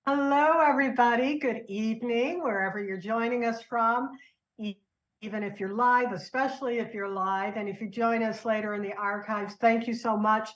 Hello, everybody. Good evening, wherever you're joining us from, even if you're live, especially if you're live. And if you join us later in the archives, thank you so much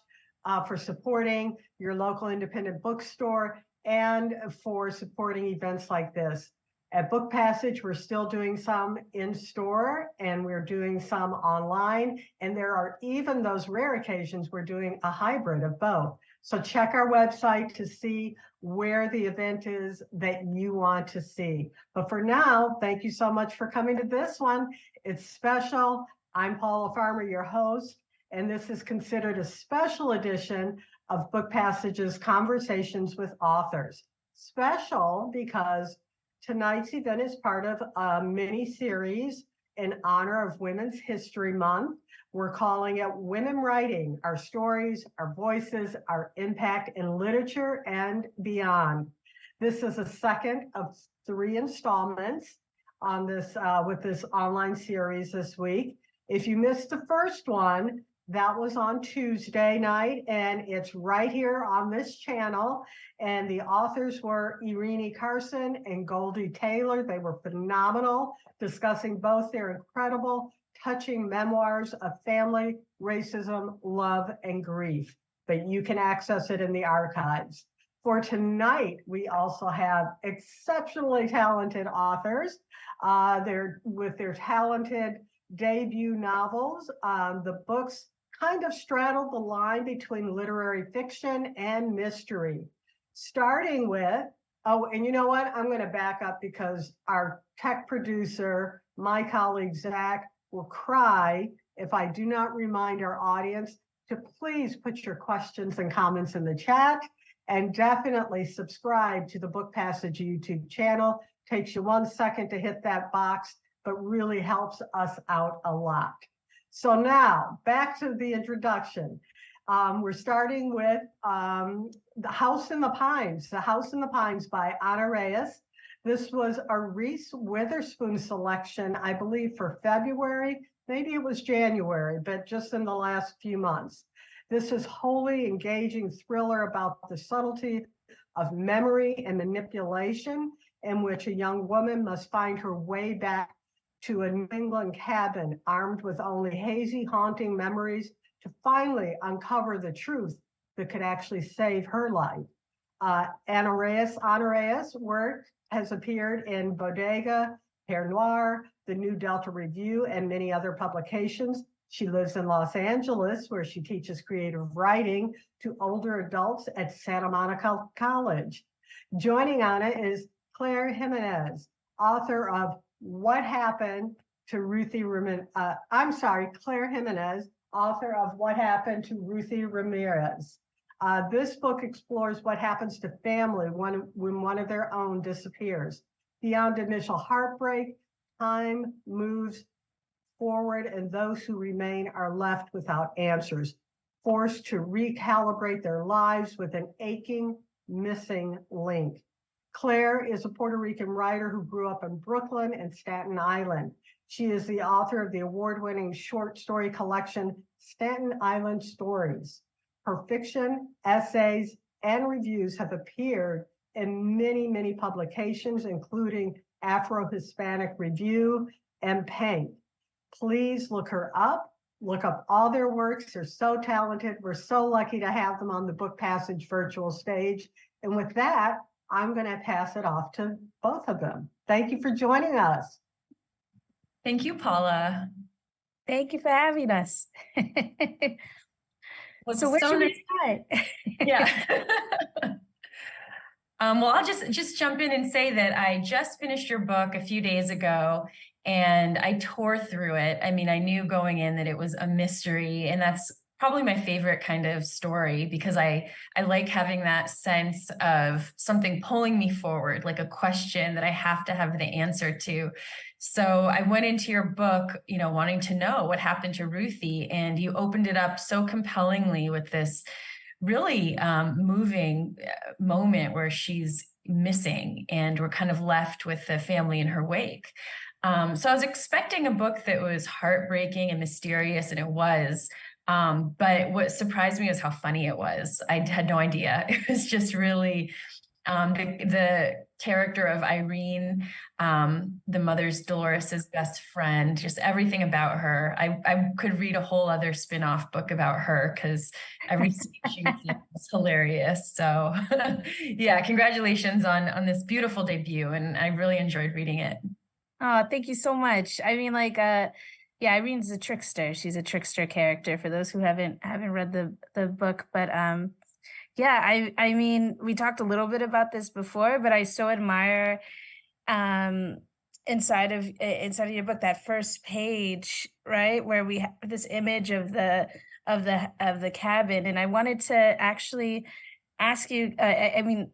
for supporting your local independent bookstore and for supporting events like this. At Book Passage, we're still doing some in store and we're doing some online. And there are even those rare occasions we're doing a hybrid of both. So check our website to see where the event is that you want to see. But for now, thank you so much for coming to this one. It's special. I'm Paula Farmer, your host, and this is considered a special edition of Book Passage's Conversations with Authors. Special because tonight's event is part of a mini-series in honor of Women's History Month. We're calling it Women Writing, Our Stories, Our Voices, Our Impact in Literature and Beyond. This is the second of 3 installments on this with this online series this week. If you missed the first one, that was on Tuesday night, and it's right here on this channel. And the authors were Irene Carson and Goldie Taylor. They were phenomenal, discussing both their incredible, touching memoirs of family, racism, love, and grief. But you can access it in the archives. For tonight, we also have exceptionally talented authors. With their talented debut novels. The books kind of straddle the line between literary fiction and mystery. Starting with, oh, and you know what? I'm going to back up because our tech producer, my colleague Zach, will cry if I do not remind our audience to please put your questions and comments in the chat, and definitely subscribe to the Book Passage YouTube channel. Takes you 1 second to hit that box, but really helps us out a lot. So now back to the introduction. We're starting with The House in the Pines, The House in the Pines by Ana Reyes. This was a Reese Witherspoon selection, I believe, for February. Maybe it was January, but just in the last few months. This is wholly engaging thriller about the subtlety of memory and manipulation, in which a young woman must find her way back to a New England cabin armed with only hazy, haunting memories to finally uncover the truth that could actually save her life. Ana Reyes' work has appeared in Bodega, Père Noir, the New Delta Review, and many other publications. She lives in Los Angeles, where she teaches creative writing to older adults at Santa Monica College. Joining Ana is Claire Jimenez, author of What Happened to Ruthy Ramirez. Claire Jimenez, author of What Happened to Ruthy Ramirez. This book explores what happens to family when one of their own disappears. Beyond initial heartbreak, time moves forward, and those who remain are left without answers, forced to recalibrate their lives with an aching, missing link. Claire is a Puerto Rican writer who grew up in Brooklyn and Staten Island. She is the author of the award-winning short story collection, Staten Island Stories. Her fiction, essays, and reviews have appeared in many, many publications, including Afro-Hispanic Review and Paint. Please look her up. Look up all their works. They're so talented. We're so lucky to have them on the Book Passage virtual stage. And with that, I'm going to pass it off to both of them. Thank you for joining us. Thank you, Paula. Thank you for having us. Well, so where should we start? Yeah. Well, I'll just jump in and say that I just finished your book a few days ago, and I tore through it. I mean, I knew going in that it was a mystery, and that's probably my favorite kind of story, because I like having that sense of something pulling me forward, like a question that I have to have the answer to. So I went into your book, wanting to know what happened to Ruthy, and you opened it up so compellingly with this really moving moment where she's missing and we're kind of left with the family in her wake. So I was expecting a book that was heartbreaking and mysterious, and it was. But what surprised me was how funny it was. I had no idea. It was just really the character of Irene, the mother's Dolores's best friend, just everything about her. I could read a whole other spin-off book about her, because every scene she was in was hilarious. So yeah, congratulations on this beautiful debut, and I really enjoyed reading it. Oh, thank you so much. I mean, yeah, Irene's a trickster. She's a trickster character for those who haven't read the book. But yeah, I mean, we talked a little bit about this before, but I so admire inside of your book, that first page, right, where we have this image of the cabin. And I wanted to actually ask you, I mean,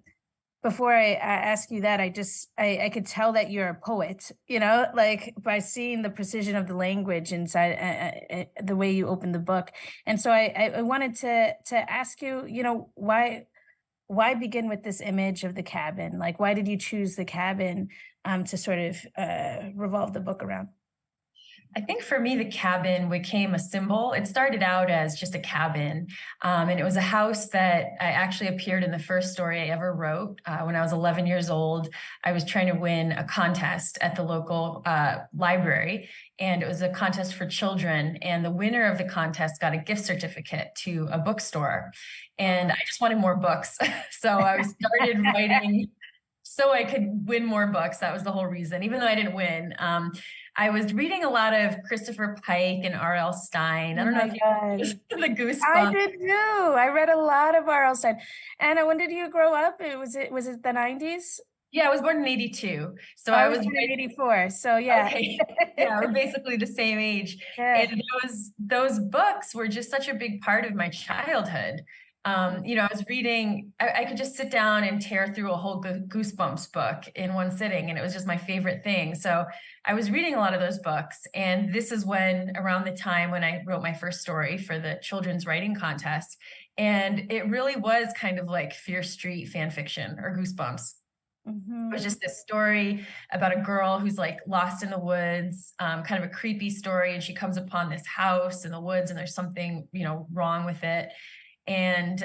before I ask you that, I could tell that you're a poet, like by seeing the precision of the language inside the way you open the book. And so I wanted to ask you, why begin with this image of the cabin? Like, why did you choose the cabin to sort of revolve the book around? I think for me, the cabin became a symbol. It started out as just a cabin, and it was a house that I actually appeared in the first story I ever wrote. When I was 11 years old, I was trying to win a contest at the local library, and it was a contest for children, and the winner of the contest got a gift certificate to a bookstore, and I just wanted more books. So I started writing so I could win more books. That was the whole reason, even though I didn't win. I was reading a lot of Christopher Pike and R.L. Stein. I don't know if you the Goosebumps. I did too. I read a lot of R.L. Stein. Anna, when did you grow up? Was it the 90s? Yeah, I was born in 82. So I was born in 84. So yeah. Okay. Yeah, we're basically the same age. Yeah. And those books were just such a big part of my childhood. I was reading, I could just sit down and tear through a whole Goosebumps book in one sitting, and it was just my favorite thing. So I was reading a lot of those books, and this is around the time when I wrote my first story for the children's writing contest. And it really was kind of like Fear Street fan fiction or Goosebumps. Mm-hmm. It was just this story about a girl who's like lost in the woods, kind of a creepy story. And she comes upon this house in the woods, and there's something, wrong with it. And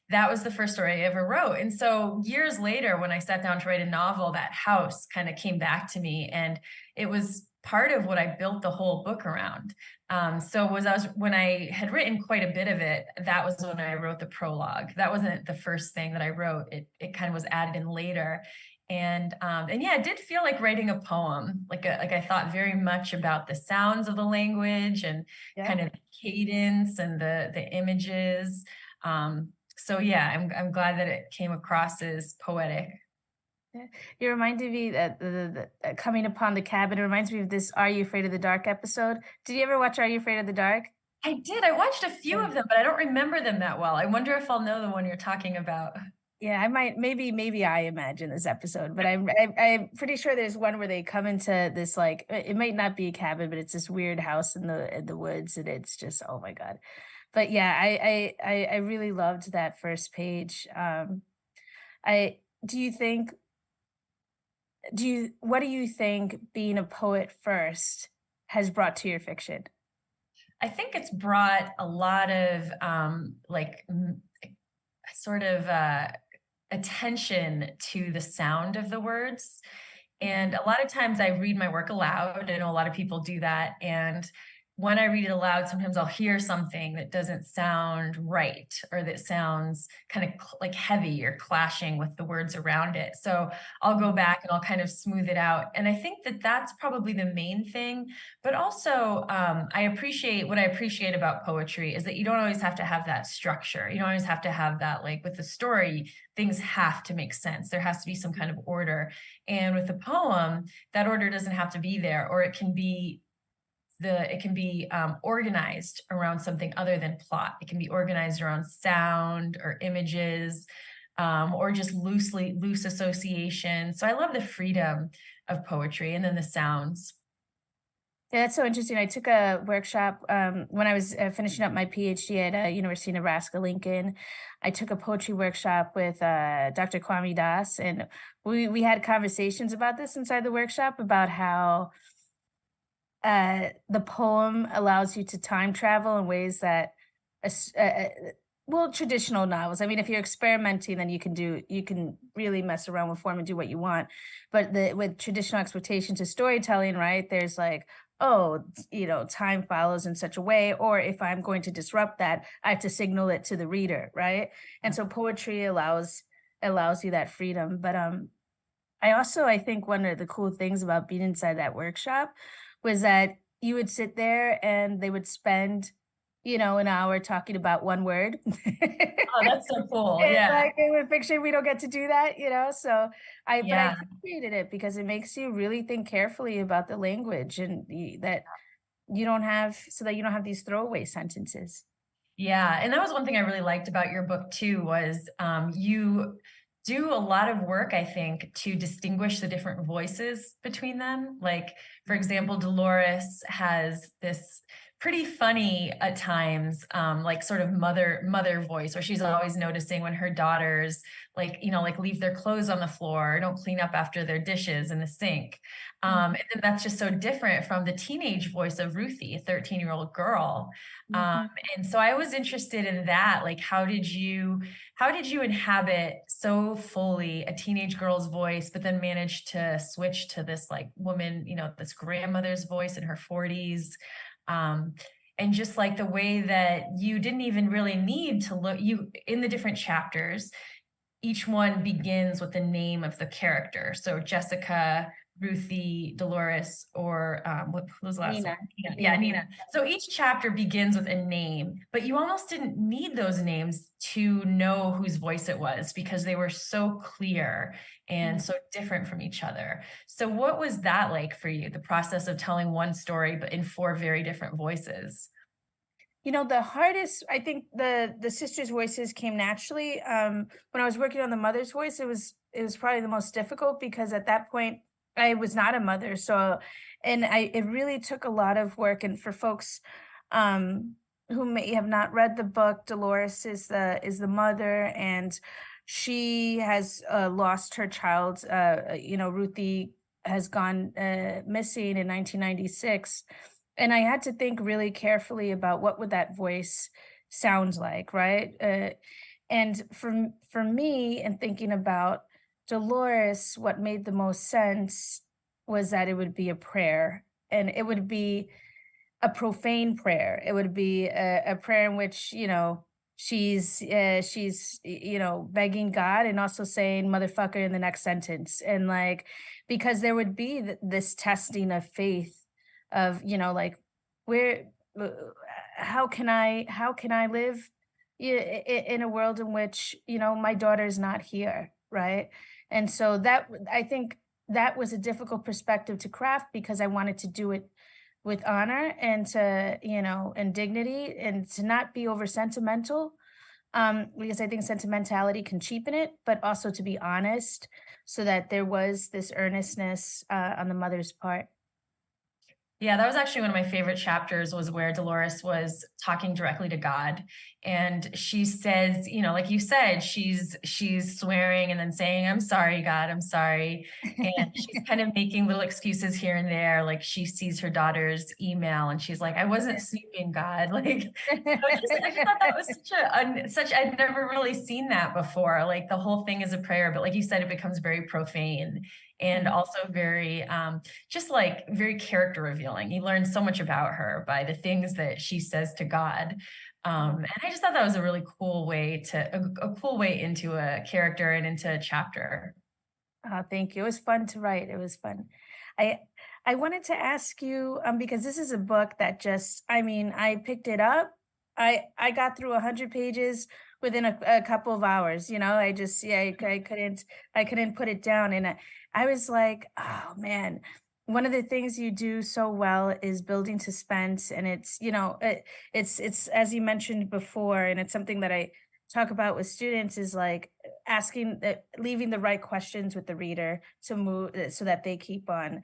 that was the first story I ever wrote. And so years later, when I sat down to write a novel, that house kind of came back to me, and it was part of what I built the whole book around. When I had written quite a bit of it, that was when I wrote the prologue. That wasn't the first thing that I wrote. It kind of was added in later. And yeah, it did feel like writing a poem. Like I thought very much about the sounds of the language and kind of the cadence and the images. So yeah, I'm glad that it came across as poetic. You reminded me that the coming upon the cabin, it reminds me of this Are You Afraid of the Dark episode. Did you ever watch Are You Afraid of the Dark? I did. I watched a few of them, but I don't remember them that well. I wonder if I'll know the one you're talking about. Yeah, I might, maybe I imagine this episode, but I'm pretty sure there's one where they come into this, like, it might not be a cabin, but it's this weird house in the woods, and it's just, oh my God. But yeah, I really loved that first page. What do you think being a poet first has brought to your fiction? I think it's brought a lot of attention to the sound of the words. And a lot of times I read my work aloud. I know a lot of people do that. And when I read it aloud, sometimes I'll hear something that doesn't sound right, or that sounds kind of like heavy or clashing with the words around it. So I'll go back and I'll kind of smooth it out. And I think that that's probably the main thing. But also, what I appreciate about poetry is that you don't always have to have that structure. You don't always have to have that, like with the story, things have to make sense. There has to be some kind of order. And with a poem, that order doesn't have to be there, or it can be organized around something other than plot. It can be organized around sound or images, or just loose association. So I love the freedom of poetry, and then the sounds. Yeah, that's so interesting. I took a workshop when I was finishing up my PhD at University of Nebraska-Lincoln. I took a poetry workshop with Dr. Kwame Das, and we had conversations about this inside the workshop, about how the poem allows you to time travel in ways that, traditional novels. I mean, if you're experimenting, then you can really mess around with form and do what you want. But with traditional expectations of storytelling, right? There's like, oh, time follows in such a way, or if I'm going to disrupt that, I have to signal it to the reader, right? And so poetry allows you that freedom. But I think one of the cool things about being inside that workshop was that you would sit there and they would spend, an hour talking about one word. Oh, that's so cool. And yeah. Like with fiction, we don't get to do that, so I Yeah. appreciated it because it makes you really think carefully about the language, and that you don't have these throwaway sentences. Yeah. And that was one thing I really liked about your book too, was you do a lot of work, I think, to distinguish the different voices between them. Like, for example, Dolores has this pretty funny at times, like sort of mother voice, where she's always noticing when her daughters leave their clothes on the floor, or don't clean up after their dishes in the sink. And then that's just so different from the teenage voice of Ruthy, a 13-year-old girl. And so I was interested in that. Like, how did you inhabit so fully a teenage girl's voice, but then manage to switch to this like woman, this grandmother's voice in her 40s? And just like the way that you didn't even really need to look, in the different chapters, each one begins with the name of the character. So Jessica, Ruthy, Dolores, or what was the last Nina. one? Yeah, Nina. So each chapter begins with a name, but you almost didn't need those names to know whose voice it was, because they were so clear and so different from each other. So what was that like for you, the process of telling one story, but in 4 very different voices? The hardest, I think the sisters' voices came naturally. When I was working on the mother's voice, it was probably the most difficult, because at that point I was not a mother. So, it really took a lot of work. And for folks who may have not read the book, Dolores is the mother, and she has lost her child. Ruthy has gone missing in 1996. And I had to think really carefully about what would that voice sounds like, right? And for me, and thinking about Dolores, what made the most sense was that it would be a prayer, and it would be a profane prayer. It would be a prayer in which, you know, you know, begging God and also saying motherfucker in the next sentence. And like, because there would be this testing of faith of, you know, like, where, uh, how can I live in a world in which, you know, my daughter's not here, right? And so I think that was a difficult perspective to craft because I wanted to do it with honor and to, you know, and dignity, and to not be over sentimental, because I think sentimentality can cheapen it, but also to be honest, so that there was this earnestness on the mother's part. Yeah, that was actually one of my favorite chapters, was where Dolores was talking directly to God. And she says, you know, like you said, she's swearing and then saying, I'm sorry, God, I'm sorry. And she's kind of making little excuses here and there. Like she sees her daughter's email and she's like, I wasn't sleeping, God. Like, so I just thought that was I'd never really seen that before. Like the whole thing is a prayer, but like you said, it becomes very profane and also very, just like very character revealing. You learn so much about her by the things that she says to God. And I just thought that was a really cool way a cool way into a character and into a chapter. Thank you. It was fun to write. It was fun. I I wanted to ask you, because this is a book that just, I mean, I picked it up. I got through 100 pages within a couple of hours. You know, I just, yeah, I couldn't put it down, and I was like, oh man. One of the things you do so well is building suspense, and it's, you know, it's as you mentioned before, and it's something that I talk about with students, is like leaving the right questions with the reader to move, so that they keep on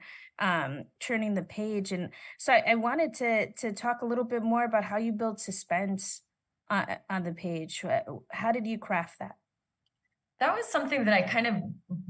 turning the page. And so I wanted to talk a little bit more about how you build suspense on the page. How did you craft that? That was something that I kind of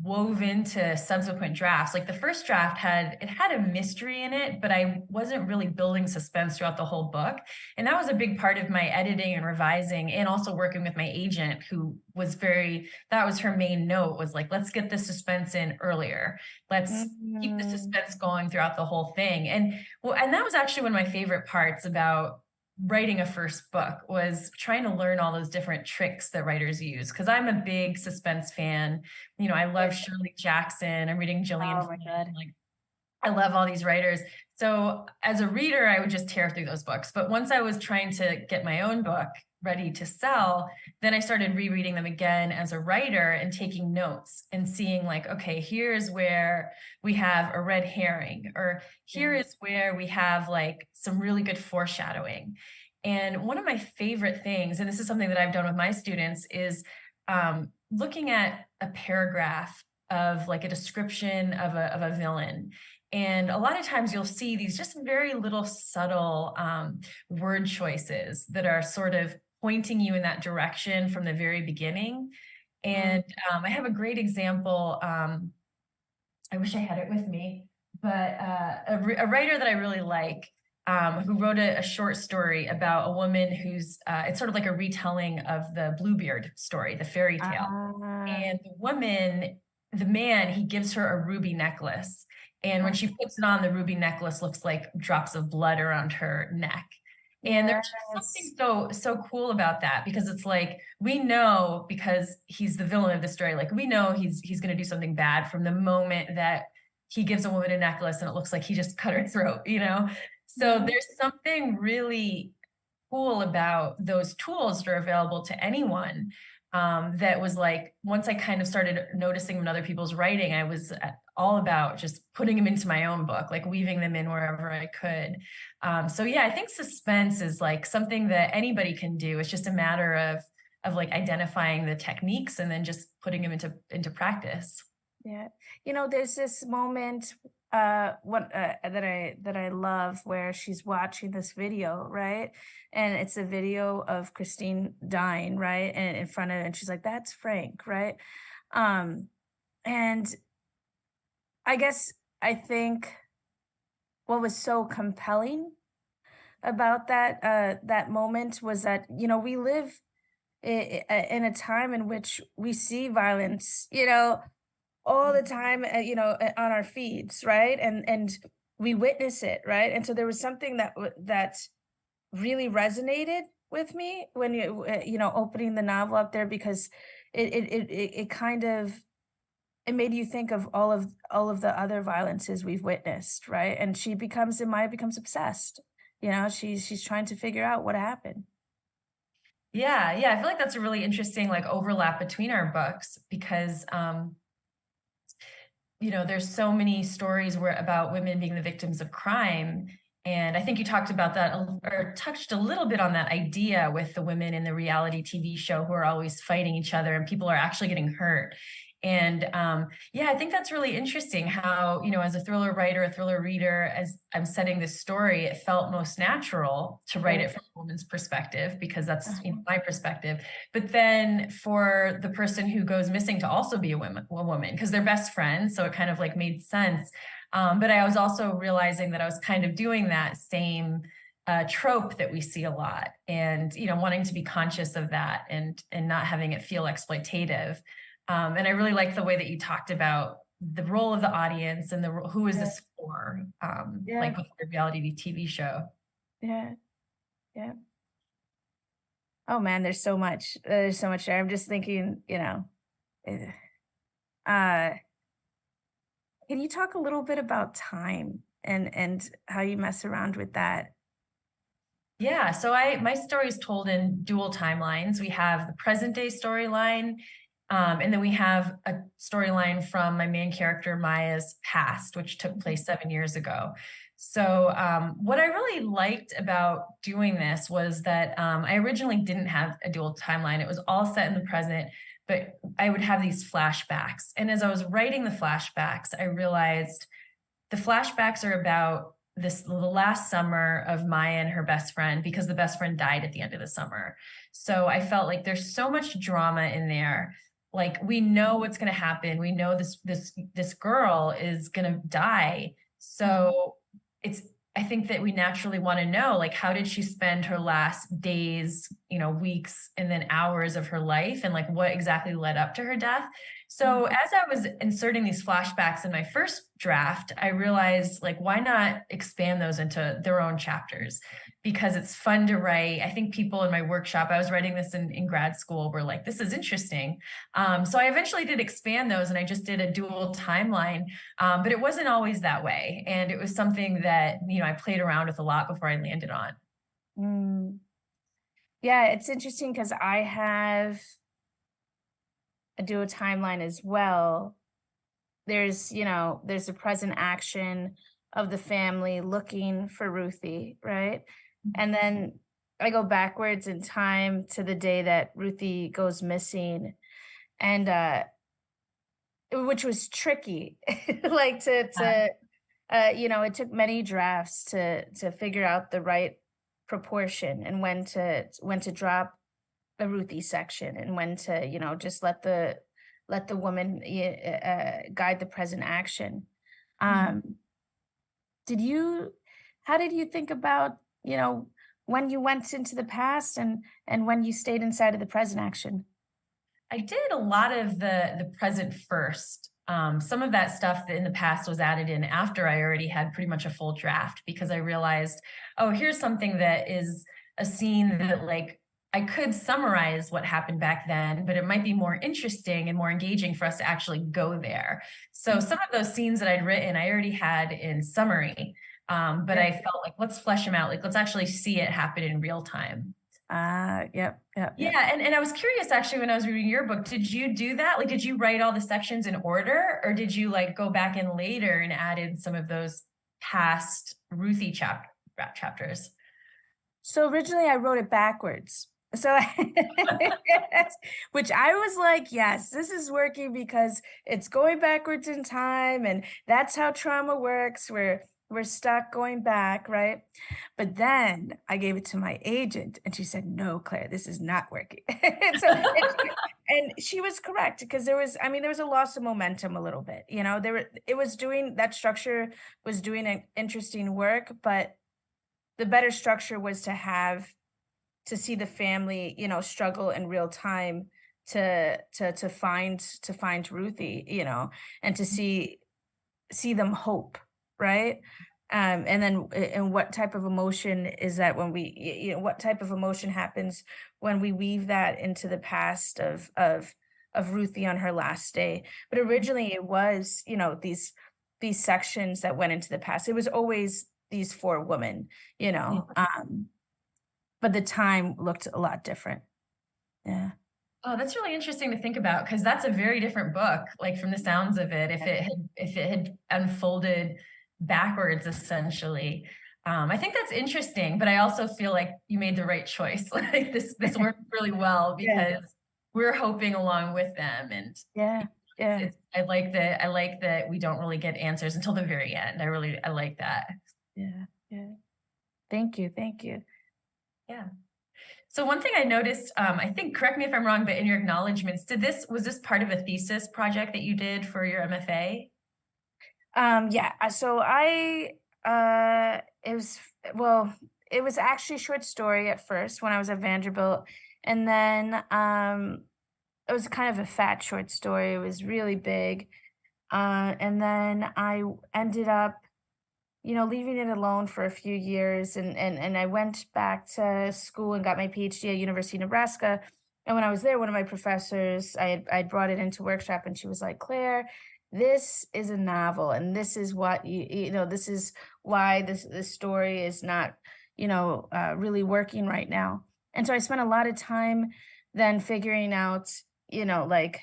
wove into subsequent drafts. Like the first draft had a mystery in it, but I wasn't really building suspense throughout the whole book. And that was a big part of my editing and revising, and also working with my agent, who was that was her main note, was like, let's get the suspense in earlier. Let's keep the suspense going throughout the whole thing. And that was actually one of my favorite parts about writing a first book, was trying to learn all those different tricks that writers use. Cause I'm a big suspense fan. You know, I love Shirley Jackson. I'm reading Gillian. Oh my God. Like, I love all these writers. So as a reader, I would just tear through those books. But once I was trying to get my own book ready to sell, then I started rereading them again as a writer and taking notes and seeing like, okay, here's where we have a red herring, or here is where we have like some really good foreshadowing. And one of my favorite things, and this is something that I've done with my students, is looking at a paragraph of like a description of a villain. And a lot of times you'll see these just very little subtle word choices that are sort of pointing you in that direction from the very beginning. And I have a great example. I wish I had it with me, but a writer that I really like, who wrote a short story about a woman who's, it's sort of like a retelling of the Bluebeard story, the fairy tale. And the man, he gives her a ruby necklace. And when she puts it on, the ruby necklace looks like drops of blood around her neck. And there's just something so cool about that, because it's like, we know, because he's the villain of the story, like we know he's going to do something bad from the moment that he gives a woman a necklace and it looks like he just cut her throat, you know? So there's something really cool about those tools that are available to anyone. That was like, once I kind of started noticing when other people's writing, I was all about just putting them into my own book, like weaving them in wherever I could. So yeah, I think suspense is like something that anybody can do. It's just a matter of like identifying the techniques and then just putting them into practice. Yeah. You know, there's this moment that I love, where she's watching this video, right? And it's a video of Christine dying, right? And in front of it, and she's like, that's Frank, right? And I think what was so compelling about that moment was that, you know, we live in a time in which we see violence, you know, all the time, you know, on our feeds, right? And we witness it, right? And so there was something that really resonated with me when you know, opening the novel up there, because it kind of, it made you think of all of the other violences we've witnessed, right? And Maya becomes obsessed. You know, she's trying to figure out what happened. Yeah, I feel like that's a really interesting like overlap between our books, because you know, there's so many stories about women being the victims of crime. And I think you talked about that, or touched a little bit on that idea with the women in the reality TV show who are always fighting each other and people are actually getting hurt. And yeah, I think that's really interesting how, you know, as a thriller writer, a thriller reader, as I'm setting this story, it felt most natural to write it from a woman's perspective, because that's, you know, my perspective. But then for the person who goes missing to also be a woman, because they're best friends. So it kind of like made sense. But I was also realizing that I was kind of doing that same trope that we see a lot, and, you know, wanting to be conscious of that and not having it feel exploitative. And I really like the way that you talked about the role of the audience and who is this for, like with the reality TV show. Yeah. Oh man, there's so much there. I'm just thinking, you know, can you talk a little bit about time and how you mess around with that? Yeah, so my story is told in dual timelines. We have the present day storyline, and then we have a storyline from my main character Maya's past, which took place 7 years ago. So what I really liked about doing this was that I originally didn't have a dual timeline. It was all set in the present, but I would have these flashbacks. And as I was writing the flashbacks, I realized the flashbacks are about the last summer of Maya and her best friend, because the best friend died at the end of the summer. So I felt like there's so much drama in there. Like, we know what's going to happen. We know this girl is going to die. So I think that we naturally want to know, like, how did she spend her last days, you know, weeks, and then hours of her life, and like what exactly led up to her death. So as I was inserting these flashbacks in my first draft, I realized, like, why not expand those into their own chapters? Because it's fun to write. I think people in my workshop, I was writing this in grad school, were like, this is interesting. So I eventually did expand those, and I just did a dual timeline, but it wasn't always that way. And it was something that, you know, I played around with a lot before I landed on. Yeah, it's interesting because I have a dual timeline as well. There's, you know, there's the present action of the family looking for Ruthy, right? And then I go backwards in time to the day that Ruthy goes missing, and which was tricky, like you know, it took many drafts to figure out the right proportion and when to drop the Ruthy section and when to, you know, just let the woman guide the present action. How did you think about, you know, when you went into the past and when you stayed inside of the present action? I did a lot of the present first. Some of that stuff that in the past was added in after I already had pretty much a full draft, because I realized, oh, here's something that is a scene that, like, I could summarize what happened back then, but it might be more interesting and more engaging for us to actually go there. So some of those scenes that I'd written, I already had in summary, but I felt like, let's flesh them out. Like, let's actually see it happen in real time. Yep. Yeah, and I was curious, actually, when I was reading your book, did you do that? Like, did you write all the sections in order, or did you like go back in later and add in some of those past Ruthy chapters? So originally I wrote it backwards. So which I was like, yes, this is working because it's going backwards in time, and that's how trauma works. We're stuck going back, right? But then I gave it to my agent, and she said, "No, Claire, this is not working." and she was correct, because there was a loss of momentum a little bit. You know, that structure was doing an interesting work, but the better structure was to see the family, you know, struggle in real time to find Ruthy, you know, and to see them hope, right? And then and what type of emotion is that when you know, what type of emotion happens when we weave that into the past of Ruthy on her last day. But originally it was, you know, these sections that went into the past. It was always these 4 women, you know. But the time looked a lot different. Yeah. Oh, that's really interesting to think about, because that's a very different book, like from the sounds of it, if it had unfolded backwards, essentially. I think that's interesting, but I also feel like you made the right choice. Like this worked really well because we're hoping along with them. And I like that we don't really get answers until the very end. I like that. Yeah. Thank you. Yeah. So one thing I noticed, I think, correct me if I'm wrong, but in your acknowledgements, was this part of a thesis project that you did for your MFA? Yeah. So it was actually a short story at first when I was at Vanderbilt. And then it was kind of a fat short story. It was really big. And then I ended up, you know, leaving it alone for a few years. And I went back to school and got my PhD at University of Nebraska. And when I was there, one of my professors, I brought it into workshop, and she was like, Claire, this is a novel, and this is what you know, this is why this story is not, you know, really working right now. And so I spent a lot of time then figuring out, you know, like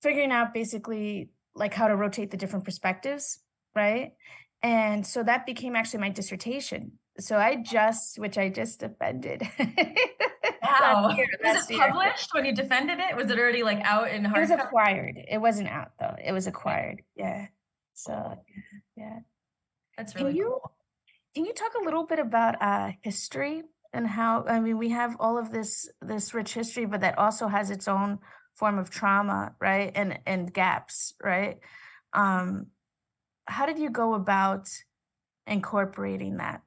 figuring out basically like how to rotate the different perspectives, right? And so that became actually my dissertation. So I just defended. Wow. Was it published when you defended it? Was it already like out in hardcover? It was acquired. It wasn't out though. It was acquired. Yeah. So yeah. That's really cool. Can you talk a little bit about history and how, I mean, we have all of this rich history, but that also has its own form of trauma, right? And gaps, right? How did you go about incorporating that?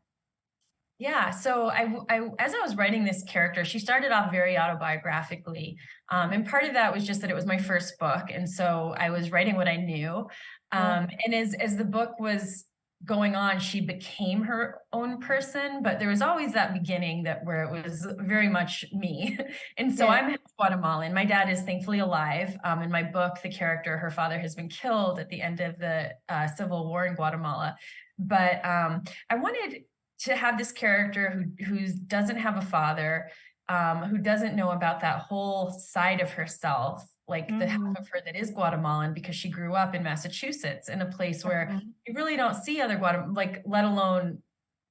Yeah, so as I was writing this character, she started off very autobiographically. And part of that was just that it was my first book. And so I was writing what I knew. And as the book was going on, she became her own person, but there was always that beginning where it was very much me. And so I'm half Guatemalan. My dad is thankfully alive. In my book, the character, her father has been killed at the end of the Civil War in Guatemala. But I wanted to have this character who doesn't have a father, who doesn't know about that whole side of herself, like the half of her that is Guatemalan, because she grew up in Massachusetts, in a place where you really don't see other like let alone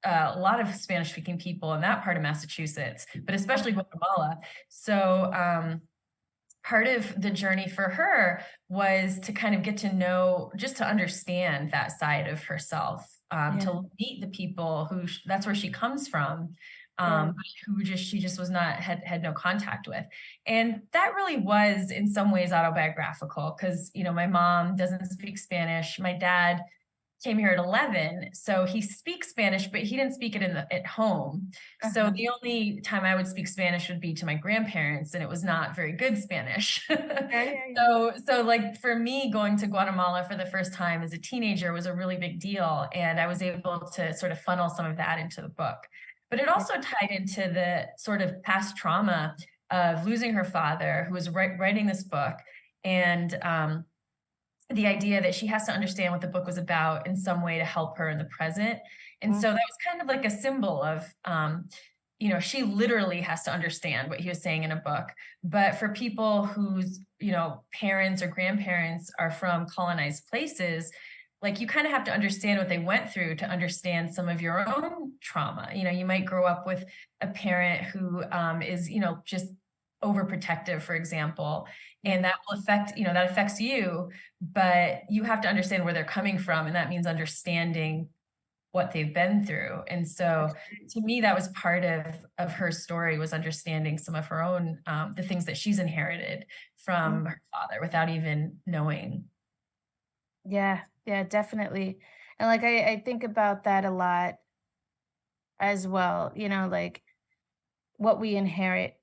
a lot of Spanish-speaking people in that part of Massachusetts, but especially Guatemala. So part of the journey for her was to kind of get to know, just to understand that side of herself, to meet the people who that's where she comes from, she just was not, had no contact with. And that really was in some ways autobiographical, because, you know, my mom doesn't speak Spanish. My dad came here at 11, so he speaks Spanish, but he didn't speak it at home. So the only time I would speak Spanish would be to my grandparents, and it was not very good Spanish. So like for me, going to Guatemala for the first time as a teenager was a really big deal, and I was able to sort of funnel some of that into the book. But it also tied into the sort of past trauma of losing her father, who was writing this book, and the idea that she has to understand what the book was about in some way to help her in the present. And so that was kind of like a symbol of, you know, she literally has to understand what he was saying in a book. But for people whose, you know, parents or grandparents are from colonized places, like you kind of have to understand what they went through to understand some of your own trauma. You know, you might grow up with a parent who is, you know, just overprotective, for example, and that will affect, you know, that affects you, but you have to understand where they're coming from. And that means understanding what they've been through. And so to me, that was part of her story, was understanding some of her own, the things that she's inherited from her father without even knowing. Yeah, definitely. And like, I think about that a lot as well, you know, like what we inherit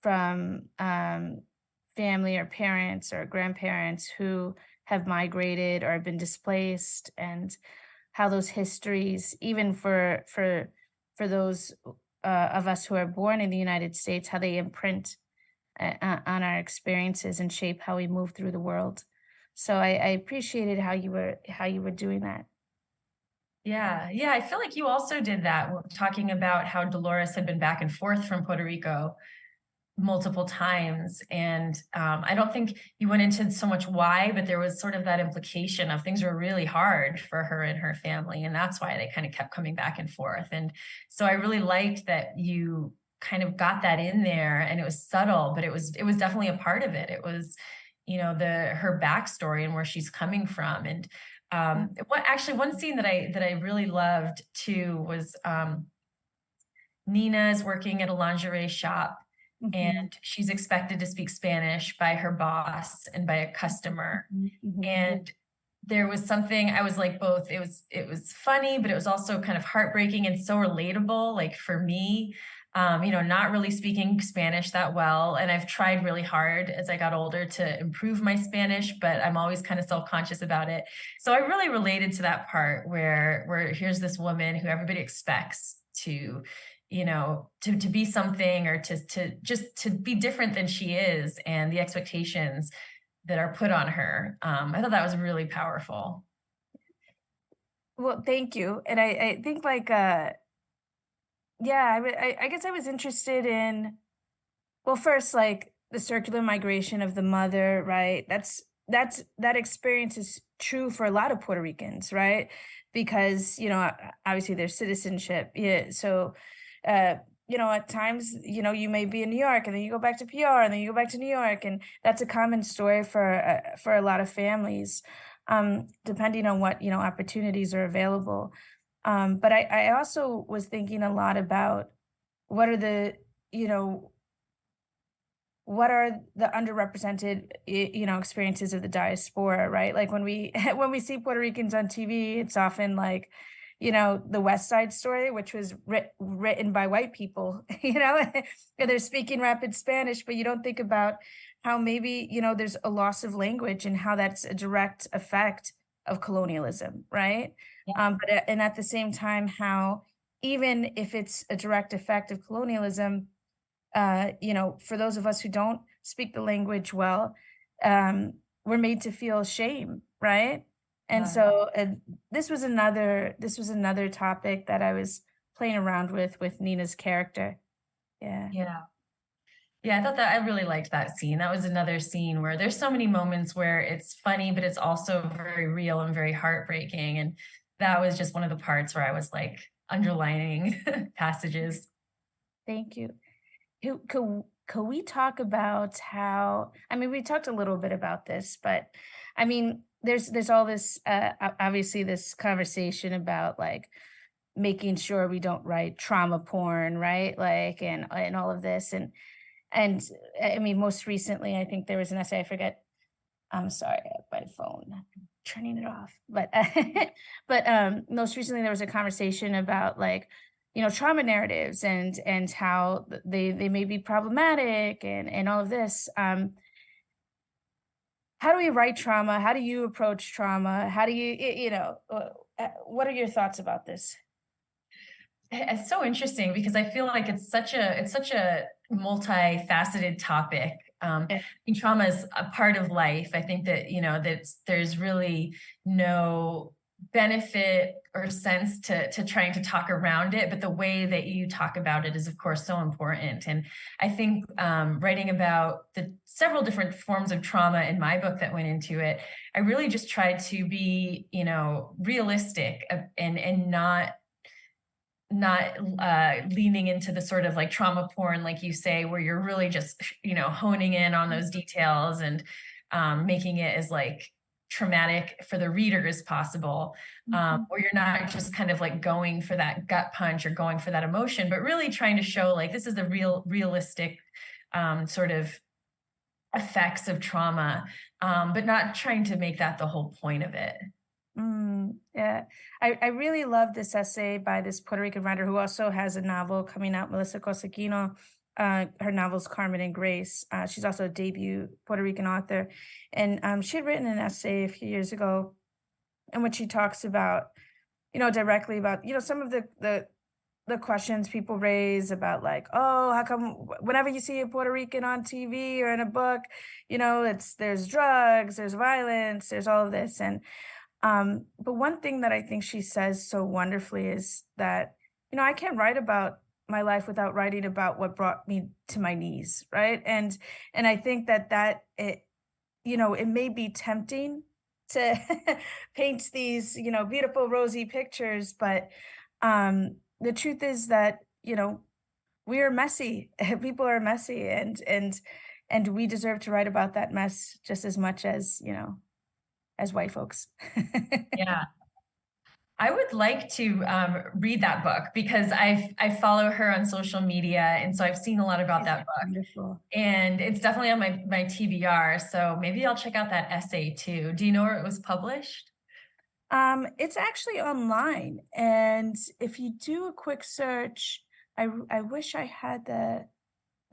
from family or parents or grandparents who have migrated or have been displaced, and how those histories, even for those of us who are born in the United States, how they imprint on our experiences and shape how we move through the world. So I appreciated how you were doing that. Yeah, yeah, I feel like you also did that, talking about how Dolores had been back and forth from Puerto Rico multiple times. And I don't think you went into so much why, but there was sort of that implication of things were really hard for her and her family. And that's why they kind of kept coming back and forth. And so I really liked that you kind of got that in there, and it was subtle, but it was definitely a part of it. It was, you know, her backstory and where she's coming from. And one scene that I really loved too was Nina is working at a lingerie shop, and she's expected to speak Spanish by her boss and by a customer. And there was something, I was like, both, it was funny, but it was also kind of heartbreaking and so relatable, like for me, you know, not really speaking Spanish that well. And I've tried really hard as I got older to improve my Spanish, but I'm always kind of self-conscious about it. So I really related to that part where here's this woman who everybody expects to, you know, to be something, or to just to be different than she is, and the expectations that are put on her. I thought that was really powerful. Well, thank you. And I think like yeah, I guess I was interested in, well, first, like the circular migration of the mother, right? That experience is true for a lot of Puerto Ricans, right? Because, you know, obviously there's citizenship. Yeah. So you know, at times, you know, you may be in New York and then you go back to PR and then you go back to New York. And that's a common story for a lot of families, depending on what, you know, opportunities are available. But I also was thinking a lot about what are the, you know, what are the underrepresented, you know, experiences of the diaspora, right? Like when we when we see Puerto Ricans on TV, it's often like, you know, the West Side Story, which was written by white people, you know, and they're speaking rapid Spanish, but you don't think about how maybe, you know, there's a loss of language and how that's a direct effect of colonialism, right? Yeah. And at the same time, how even if it's a direct effect of colonialism, you know, for those of us who don't speak the language well, we're made to feel shame, right? And so this was another topic that I was playing around with Nina's character. Yeah. Yeah. Yeah, I thought that I really liked that scene. That was another scene where there's so many moments where it's funny, but it's also very real and very heartbreaking. And that was just one of the parts where I was like underlining passages. Thank you. Could we talk about how, I mean, we talked a little bit about this, but I mean, there's all this, obviously this conversation about like making sure we don't write trauma porn, right? Like, and all of this. And I mean, most recently, I think there was an essay, I forget, I'm sorry, my phone, I'm turning it off. But, but most recently there was a conversation about like, you know, trauma narratives and how they may be problematic and all of this. How do we write trauma? How do you approach trauma? How do you, you know, what are your thoughts about this? It's so interesting because I feel like it's such a multifaceted topic. Yeah. I think trauma is a part of life. I think that, you know, that there's really no benefit or sense to trying to talk around it, but the way that you talk about it is of course so important. And I think writing about the several different forms of trauma in my book that went into it, I really just tried to be, you know, realistic and not leaning into the sort of like trauma porn, like you say, where you're really just, you know, honing in on those details and making it as like traumatic for the reader as possible, or you're not just kind of like going for that gut punch or going for that emotion, but really trying to show like this is the realistic sort of effects of trauma, but not trying to make that the whole point of it. Yeah, I really love this essay by this Puerto Rican writer who also has a novel coming out, Melissa Cosequino. Her novel's Carmen and Grace. She's also a debut Puerto Rican author. And she had written an essay a few years ago in which she talks about, directly about, some of the questions people raise about like, oh, how come whenever you see a Puerto Rican on TV or in a book, there's drugs, there's violence, there's all of this. And but one thing that I think she says so wonderfully is that, I can't write about my life without writing about what brought me to my knees, right? And I think that it, it may be tempting to paint these, beautiful rosy pictures, but the truth is that, we are messy. People are messy, and we deserve to write about that mess just as much as, as white folks. Yeah. I would like to read that book because I follow her on social media, and so I've seen a lot about that book. Wonderful. And it's definitely on my TBR, so maybe I'll check out that essay too. Do you know where it was published? It's actually online, and if you do a quick search, I wish I had the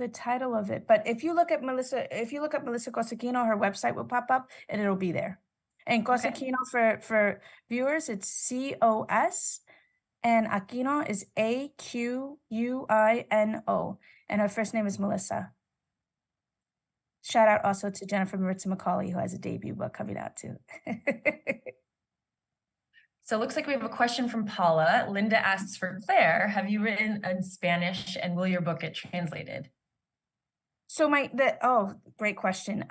title of it, but if you look up Melissa Cosequino, her website will pop up and it'll be there. And Okay. Cosequino for viewers, it's COS, and Aquino is AQUINO, and her first name is Melissa. Shout out also to Jennifer Maritza Macaulay, who has a debut book coming out too. So it looks like we have a question from Paula. Linda asks for Claire, have you written in Spanish and will your book get translated? So great question.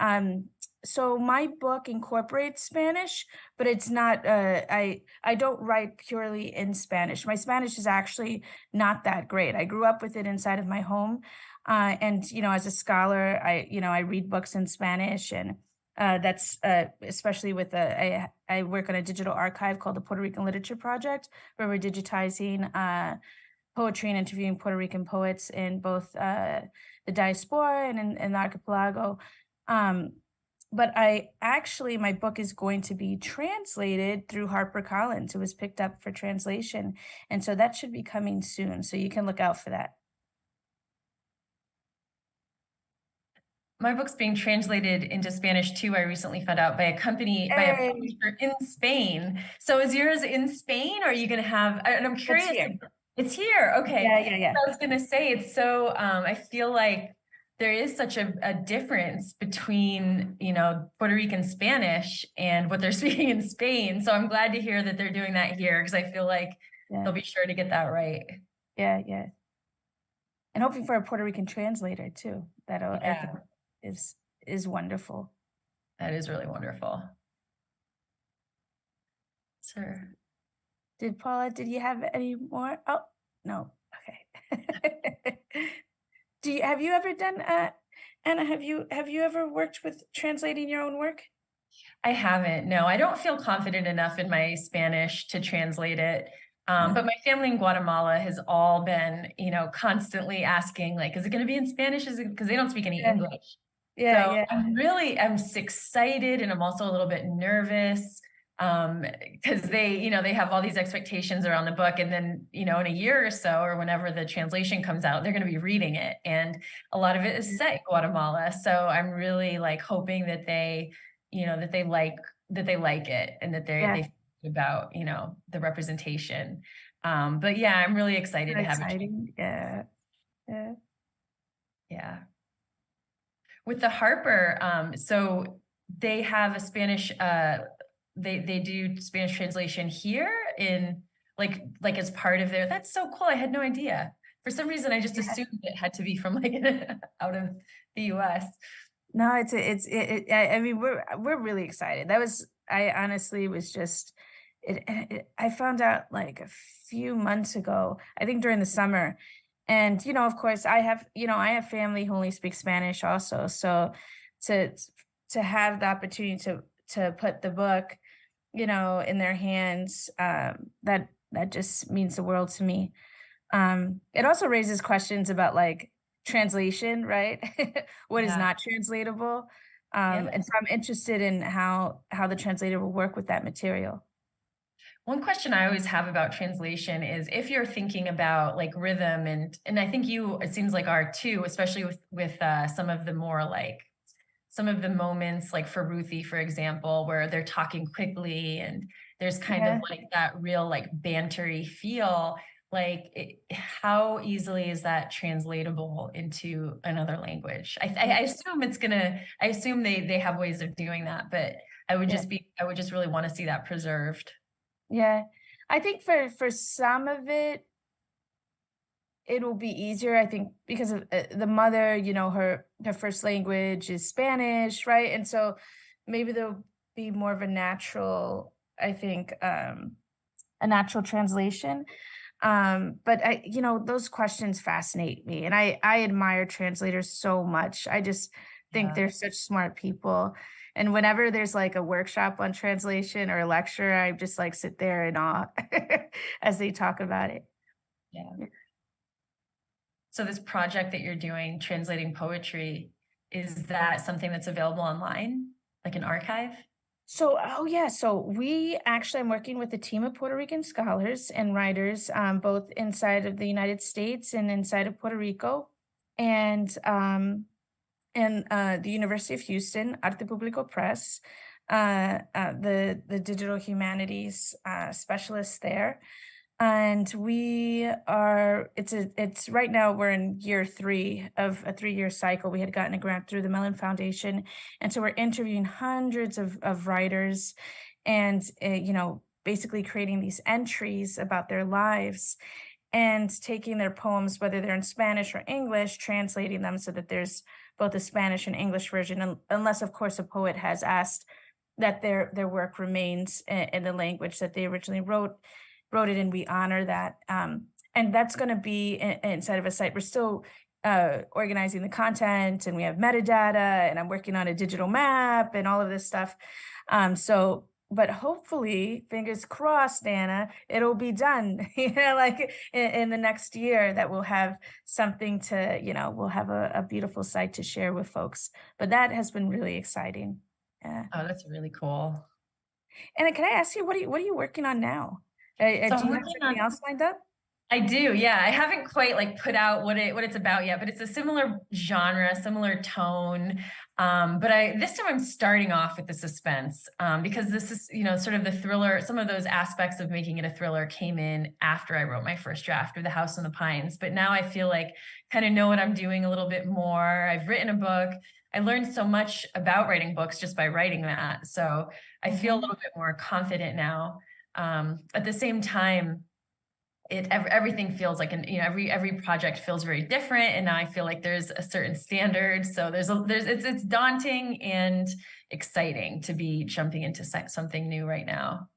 So my book incorporates Spanish, but it's not, I don't write purely in Spanish. My Spanish is actually not that great. I grew up with it inside of my home. And, as a scholar, I read books in Spanish, and that's especially with I work on a digital archive called the Puerto Rican Literature Project, where we're digitizing poetry and interviewing Puerto Rican poets in both the diaspora and in the archipelago. But my book is going to be translated through HarperCollins. It was picked up for translation. And so that should be coming soon. So you can look out for that. My book's being translated into Spanish too, I recently found out, by a company, by a publisher in Spain. So is yours in Spain, or are you going to have, and I'm curious. It's here. Okay. Yeah. I was going to say, it's so, I feel like there is such a difference between, Puerto Rican Spanish and what they're speaking in Spain. So I'm glad to hear that they're doing that here, because I feel like they'll be sure to get that right. Yeah. And hoping for a Puerto Rican translator too. That I think is wonderful. That is really wonderful. Sure. Did you have any more? Oh, no. Okay. Have you ever done Anna, have you ever worked with translating your own work? I haven't. No, I don't feel confident enough in my Spanish to translate it. But my family in Guatemala has all been, constantly asking, like, is it going to be in Spanish? Is it, because they don't speak any English. Yeah. I'm excited, and I'm also a little bit nervous because they have all these expectations around the book, and then, in a year or so, or whenever the translation comes out, they're going to be reading it, and a lot of it is set in Guatemala. So I'm really like hoping that they, that they like it, and that they think about, the representation. But yeah, I'm really excited to have it. Yeah. With the Harper, so they have a Spanish, they do Spanish translation here in like as part of their, that's so cool. I had no idea. For some reason, I just assumed it had to be from like out of the US. No, I mean, we're really excited. I honestly was just, I found out like a few months ago, I think during the summer. And, of course, I have family who only speak Spanish also. So to have the opportunity to put the book, in their hands, that just means the world to me. It also raises questions about like translation, right? What is not translatable? And so I'm interested in how the translator will work with that material. One question I always have about translation is if you're thinking about like rhythm and I think you, it seems like are too, especially with some of the more like some of the moments like for Ruthy, for example, where they're talking quickly and there's kind of like that real like bantery feel. Like how easily is that translatable into another language? I assume it's gonna, I assume they have ways of doing that, but I would I would just really want to see that preserved. Yeah, I think for some of it, it'll be easier. I think because of the mother, you know, her first language is Spanish, right? And so maybe there'll be more of a natural, I think, a natural translation. But I, you know, those questions fascinate me, and I admire translators so much. I just think Yeah. they're such smart people. And whenever there's like a workshop on translation or a lecture, I just like sit there in awe as they talk about it. Yeah. So this project that you're doing, translating poetry, is that something that's available online, like an archive? So, oh yeah, so we actually, I'm working with a team of Puerto Rican scholars and writers, both inside of the United States and inside of Puerto Rico, and the University of Houston, Arte Público Press, the digital humanities specialist there. And we are, it's right now we're in year 3 of a 3-year cycle. We had gotten a grant through the Mellon Foundation. And so we're interviewing hundreds of writers and, you know, basically creating these entries about their lives and taking their poems, whether they're in Spanish or English, translating them so that there's both a Spanish and English version, unless of course a poet has asked that their work remains in the language that they originally wrote it, and we honor that. And that's going to be inside of a site. We're still organizing the content, and we have metadata, and I'm working on a digital map and all of this stuff. But hopefully, fingers crossed, Anna, it'll be done, you know, like in the next year, that we'll have something to, you know, we'll have a beautiful site to share with folks. But that has been really exciting. Yeah. Oh, that's really cool. And can I ask you, what are you working on now? So Do you I'm have working something on, else lined up? I do, yeah. I haven't quite like put out what it's about yet, but it's a similar genre, similar tone. But this time I'm starting off with the suspense, because this is, you know, sort of the thriller. Some of those aspects of making it a thriller came in after I wrote my first draft of The House in the Pines. But now I feel like kind of know what I'm doing a little bit more. I've written a book. I learned so much about writing books just by writing that. So I feel a little bit more confident now. At the same time, everything feels like every project feels very different, and now I feel like there's a certain standard. So it's daunting and exciting to be jumping into something new right now.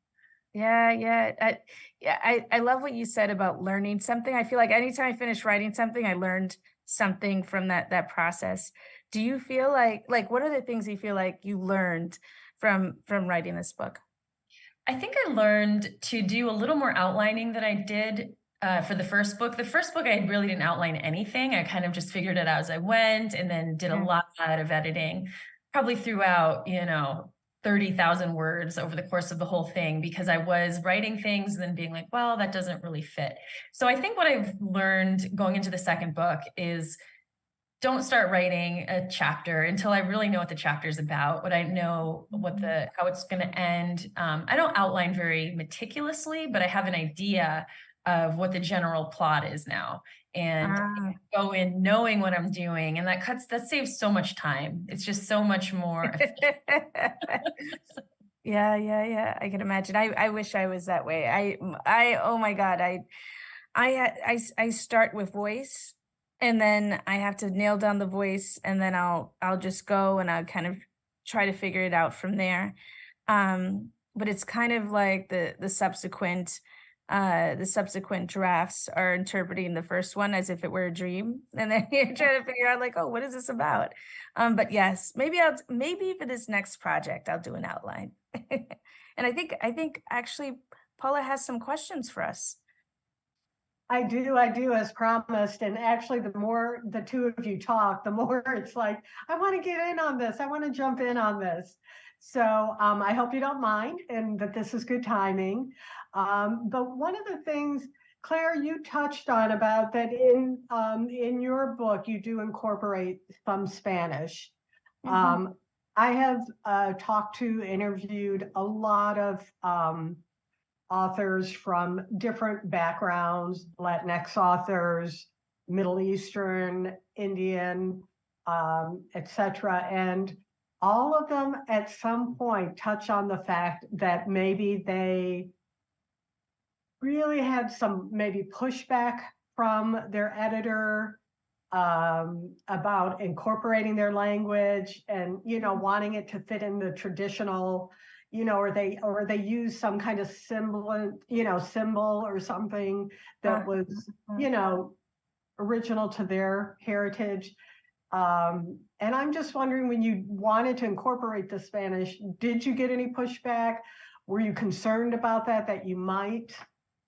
Yeah. I love what you said about learning something. I feel like anytime I finish writing something, I learned something from that process. Do you feel like what are the things you feel like you learned from writing this book? I think I learned to do a little more outlining than I did for the first book. The first book, I really didn't outline anything. I kind of just figured it out as I went, and then did a lot of editing, probably throughout, 30,000 words over the course of the whole thing, because I was writing things and then being like, well, that doesn't really fit. So I think what I've learned going into the second book is don't start writing a chapter until I really know what the chapter is about, what I know, how it's going to end. I don't outline very meticulously, but I have an idea of what the general plot is now, and go in knowing what I'm doing. And that saves so much time. It's just so much more efficient. Yeah. I can imagine. I wish I was that way. Oh my God. I start with voice, and then I have to nail down the voice, and then I'll just go and I'll kind of try to figure it out from there. But it's kind of like the subsequent drafts are interpreting the first one as if it were a dream, and then you're trying to figure out like, oh, what is this about? But yes, maybe for this next project I'll do an outline. And I think actually Paula has some questions for us. I do as promised. And actually, the more the two of you talk, the more it's like, I want to get in on this. I want to jump in on this. So I hope you don't mind and that this is good timing. But one of the things, Claire, you touched on about that in your book, you do incorporate some Spanish. I have interviewed a lot of authors from different backgrounds, Latinx authors, Middle Eastern, Indian, etc. And all of them at some point touch on the fact that maybe they really had some maybe pushback from their editor about incorporating their language and, wanting it to fit in the traditional, or they use some kind of symbol or something that was, original to their heritage. And I'm just wondering, when you wanted to incorporate the Spanish, did you get any pushback? Were you concerned about that you might?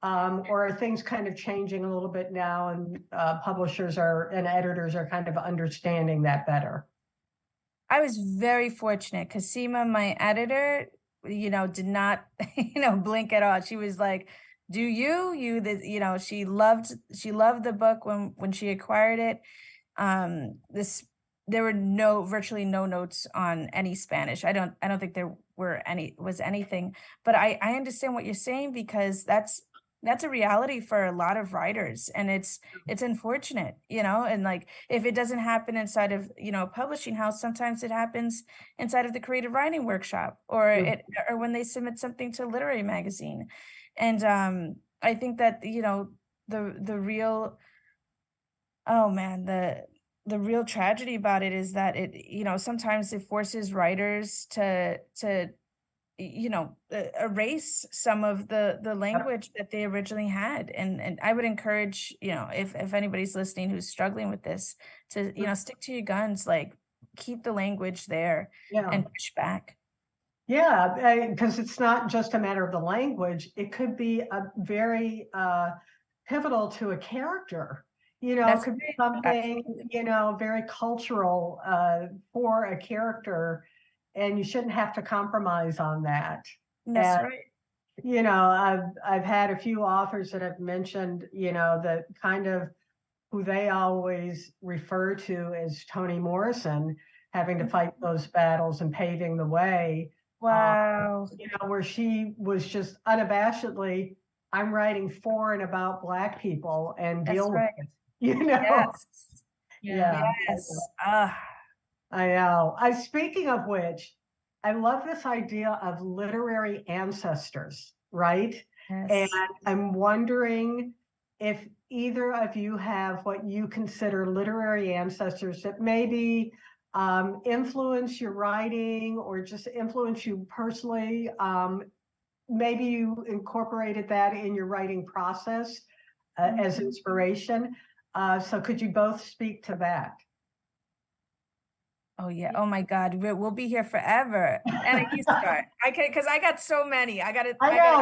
Or are things kind of changing a little bit now, and publishers and editors are kind of understanding that better? I was very fortunate because Seema, my editor, did not, blink at all. She was like, do she loved the book when she acquired it. There were virtually no notes on any Spanish. I don't think there was anything, but I understand what you're saying, because that's a reality for a lot of writers, and it's unfortunate, and like, if it doesn't happen inside of, a publishing house, sometimes it happens inside of the creative writing workshop, or when they submit something to a literary magazine. And I think that, the real, oh man, the real tragedy about it is that it, sometimes it forces writers to erase some of the language that they originally had. And I would encourage, if anybody's listening who's struggling with this, to, stick to your guns, like keep the language there and push back. Yeah, because it's not just a matter of the language. It could be a very pivotal to a character. It could be something, very cultural for a character, and you shouldn't have to compromise on that. That's right. I've had a few authors that have mentioned, that kind of who they always refer to as Toni Morrison, having to fight those battles and paving the way. Wow. Where she was just unabashedly, I'm writing for and about Black people and deal with it. Yes. Yeah. Yes. I know. Speaking of which, I love this idea of literary ancestors, right? Yes. And I'm wondering if either of you have what you consider literary ancestors that maybe influence your writing or just influence you personally. Maybe you incorporated that in your writing process as inspiration. So could you both speak to that? Oh yeah. Oh my God. We'll be here forever. And you start. Because I got so many. I know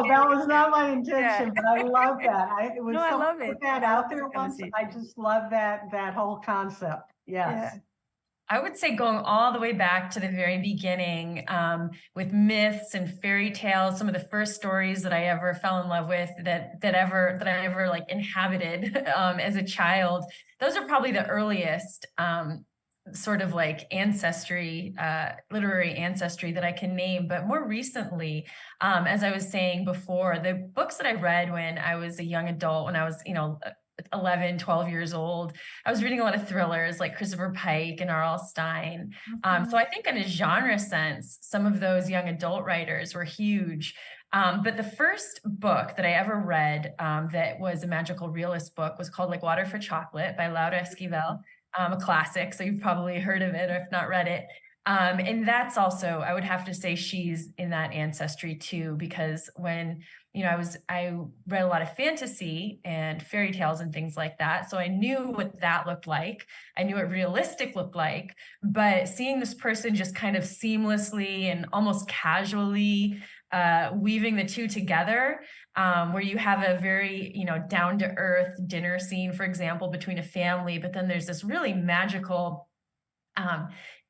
that was not my intention, but I love that. I love it. Put that out there once. I just love that whole concept. Yes. Yeah. I would say going all the way back to the very beginning, with myths and fairy tales, some of the first stories that I ever fell in love with, that I ever like inhabited as a child. Those are probably the earliest sort of like ancestry, literary ancestry that I can name. But more recently, as I was saying before, the books that I read when I was a young adult, when I was, 11, 12 years old, I was reading a lot of thrillers like Christopher Pike and R.L. Stein. So I think in a genre sense, some of those young adult writers were huge. But the first book that I ever read that was a magical realist book was called Like Water for Chocolate by Laura Esquivel, a classic. So you've probably heard of it or if not read it. And that's also, I would have to say she's in that ancestry too, because when I read a lot of fantasy and fairy tales and things like that. So I knew what that looked like. I knew what realistic looked like, but seeing this person just kind of seamlessly and almost casually weaving the two together, where you have a very, down to earth dinner scene, for example, between a family, but then there's this really magical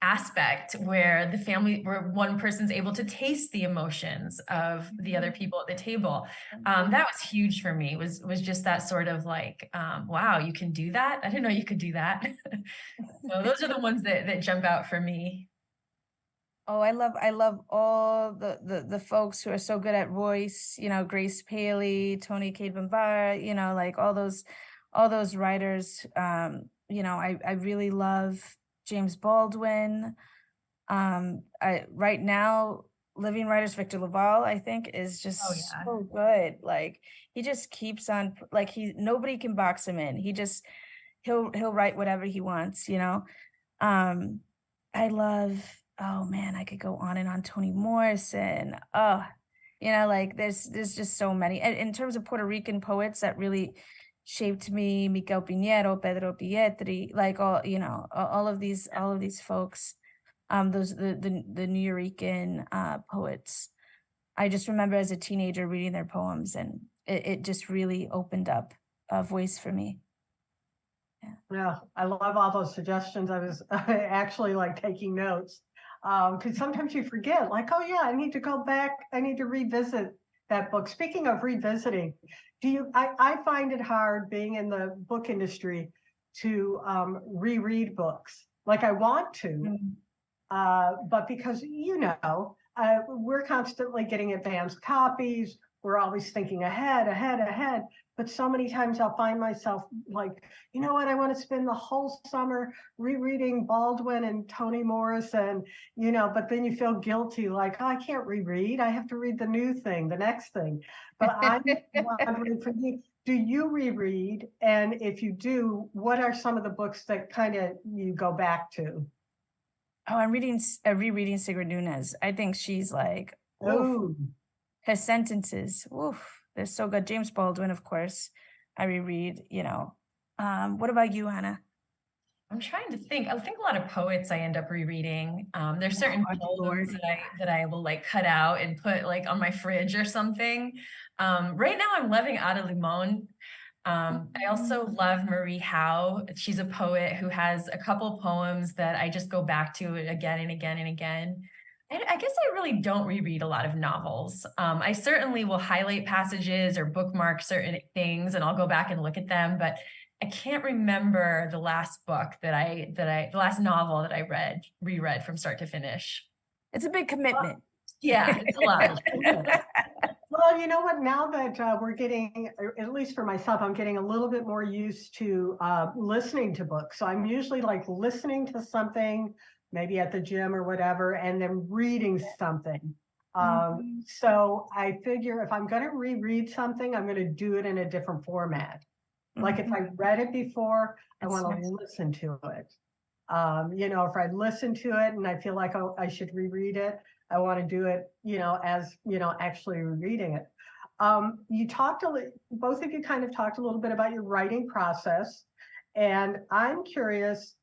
aspect where where one person's able to taste the emotions of the other people at the table. That was huge for me, was just that sort of like, wow, you can do that. I didn't know you could do that. So those are the ones that jump out for me. Oh, I love all the folks who are so good at voice, Grace Paley, Tony Cade Bambara, like all those writers. I really love James Baldwin. Right now, Living Writers, Victor Laval, I think, is just so good. Like he just keeps on, like nobody can box him in. He'll write whatever he wants, I love, oh man, I could go on and on. Toni Morrison. Oh, like there's just so many. And in terms of Puerto Rican poets that really shaped me, Miguel Piñero, Pedro Pietri, like all of these folks, those the Nuyorican poets. I just remember as a teenager reading their poems, and it just really opened up a voice for me. Yeah, I love all those suggestions. I was actually like taking notes, because sometimes you forget, like, oh yeah, I need to go back. I need to revisit that book. Speaking of revisiting, I find it hard being in the book industry to reread books. Like I want to, but because, we're constantly getting advanced copies. We're always thinking ahead. But so many times I'll find myself like, you know what, I want to spend the whole summer rereading Baldwin and Toni Morrison, but then you feel guilty, like, oh, I can't reread. I have to read the new thing, the next thing. But I'm wondering for you, do you reread? And if you do, what are some of the books that kind of you go back to? Oh, I'm rereading Sigrid Nunez. I think she's like, oh, her sentences, they're so good. James Baldwin, of course, I reread, What about you, Hannah? I'm trying to think. I think a lot of poets I end up rereading. There's certain poems that I will like cut out and put like on my fridge or something. Right now I'm loving Ada Limon. I also love Marie Howe. She's a poet who has a couple poems that I just go back to again and again and again. I guess I really don't reread a lot of novels. I certainly will highlight passages or bookmark certain things, and I'll go back and look at them, but I can't remember the last book the last novel that I reread from start to finish. It's a big commitment. Yeah, it's a lot. Well, you know what? Now that we're getting, at least for myself, I'm getting a little bit more used to listening to books. So I'm usually like listening to something, maybe at the gym or whatever, and then reading something. So I figure if I'm going to reread something, I'm going to do it in a different format. Like if I read it before, I want to listen to it. If I listen to it and I feel like I should reread it, I want to do it, as, actually reading it. Both of you kind of talked a little bit about your writing process, and I'm curious,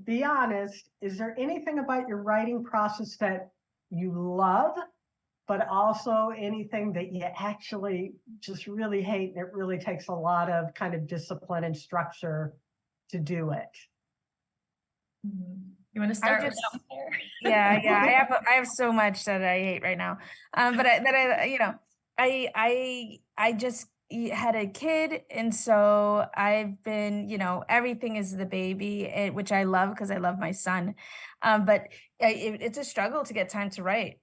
be honest, is there anything about your writing process that you love, but also anything that you actually just really hate, and it really takes a lot of kind of discipline and structure to do it? You want to start with that one there? Yeah. I have so much that I hate right now. But I just had a kid, and so I've been, everything is the baby, which I love because I love my son. But it's a struggle to get time to write,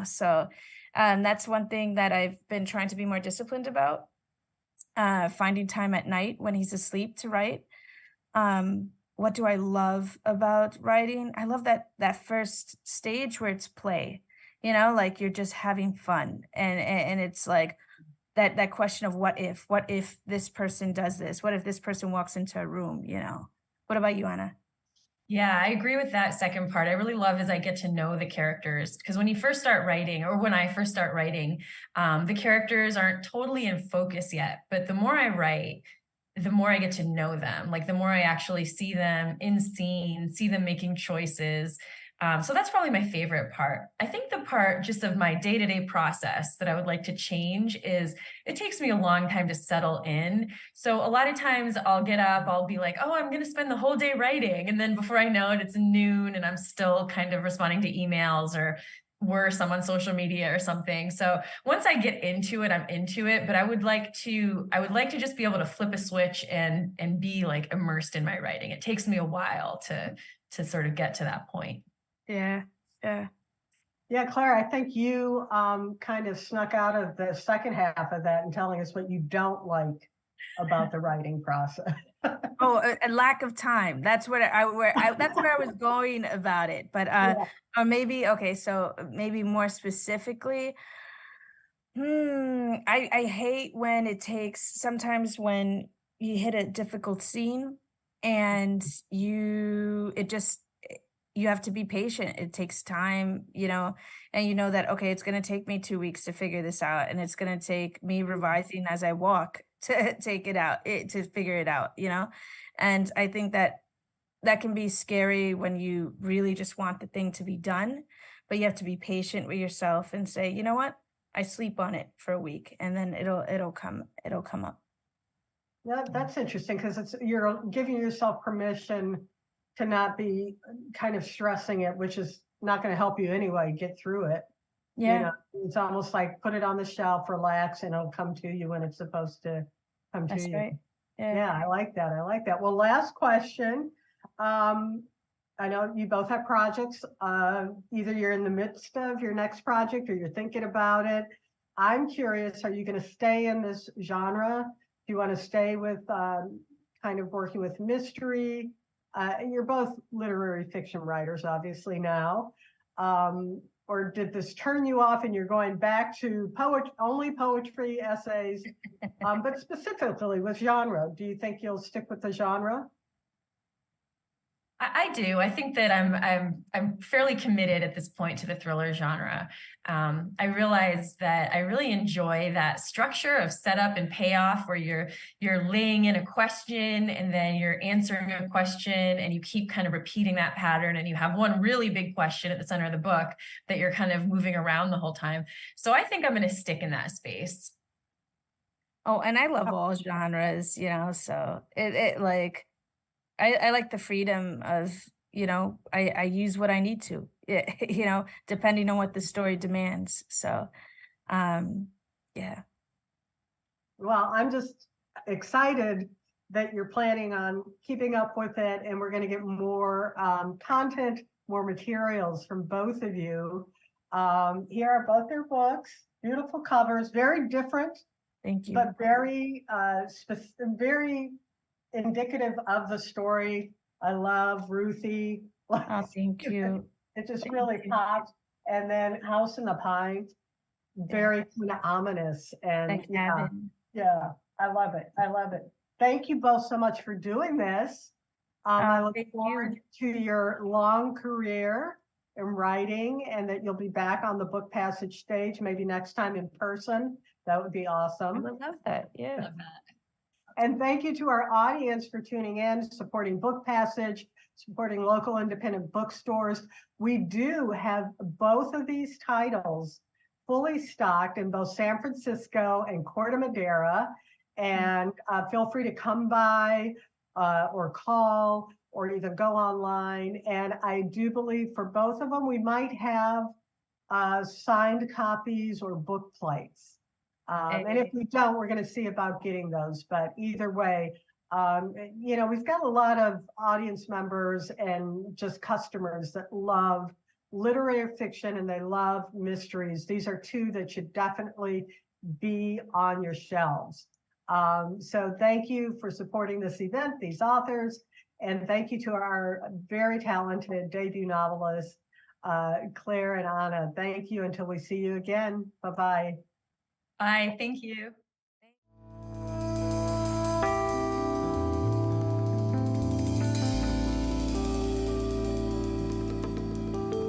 so that's one thing that I've been trying to be more disciplined about, finding time at night when he's asleep to write. What do I love about writing? I love that first stage where it's play, like you're just having fun. And it's like that question of what if this person does this? What if this person walks into a room, What about you, Anna? Yeah, I agree with that second part. I really love as I get to know the characters, because when you first start writing, or when I first start writing, the characters aren't totally in focus yet. But the more I write, the more I get to know them, like the more I actually see them in scene, see them making choices. So that's probably my favorite part. I think the part just of my day-to-day process that I would like to change is it takes me a long time to settle in. So a lot of times I'll get up, I'll be like, oh, I'm going to spend the whole day writing. And then before I know it, it's noon and I'm still kind of responding to emails or worse, I'm on social media or something. So once I get into it, I'm into it, but I would like to just be able to flip a switch and be like immersed in my writing. It takes me a while to sort of get to that point. Yeah. Yeah. Yeah, Claire, I think you kind of snuck out of the second half of that and telling us what you don't like about the writing process. Oh, a lack of time. That's what that's where I was going about it. But Yeah. or maybe, okay, so maybe more specifically, I hate when it takes, sometimes when you hit a difficult scene and you have to be patient. It takes time, and you know that, okay, it's going to take me 2 weeks to figure this out, and it's going to take me revising as I walk to take it out, to figure it out, and I think that can be scary when you really just want the thing to be done, but you have to be patient with yourself and say, you know what, I sleep on it for a week, and then it'll come up. Yeah, that's interesting because you're giving yourself permission to not be kind of stressing it, which is not going to help you anyway, get through it. Yeah. It's almost like put it on the shelf, relax, and it'll come to you when it's supposed to come That's to you. right. Yeah, I like that. I like that. Well, last question. I know you both have projects. Either you're in the midst of your next project or you're thinking about it. I'm curious, are you going to stay in this genre? Do you want to stay with kind of working with mystery? You're both literary fiction writers, obviously, now. Or did this turn you off and you're going back to only poetry, essays, but specifically with genre? Do you think you'll stick with the genre? I do. I think that I'm fairly committed at this point to the thriller genre. I realize that I really enjoy that structure of setup and payoff, where you're laying in a question and then you're answering a question, and you keep kind of repeating that pattern, and you have one really big question at the center of the book that you're kind of moving around the whole time. So I think I'm going to stick in that space. Oh, and I love all genres, so it like. I like the freedom of, I use what I need to, depending on what the story demands. So, yeah. Well, I'm just excited that you're planning on keeping up with it, and we're going to get more content, more materials from both of you. Here are both their books, beautiful covers, very different. Thank you. But very, very indicative of the story. I love Ruthy. Oh, thank you. It just really popped. And then House in the Pines, very kind of ominous. And yeah, I love it. I love it. Thank you both so much for doing this. I look forward to your long career in writing, and that you'll be back on the Book Passage stage, maybe next time in person. That would be awesome. I would love that. Yeah. Love that. And thank you to our audience for tuning in, supporting Book Passage, supporting local independent bookstores. We do have both of these titles fully stocked in both San Francisco and Corte Madera. And feel free to come by or call or even go online. And I do believe for both of them, we might have signed copies or book plates. And if we don't, we're going to see about getting those. But either way, we've got a lot of audience members and just customers that love literary fiction and they love mysteries. These are two that should definitely be on your shelves. So thank you for supporting this event, these authors, and thank you to our very talented debut novelists, Claire and Anna. Thank you until we see you again. Bye-bye. Bye. Thank you.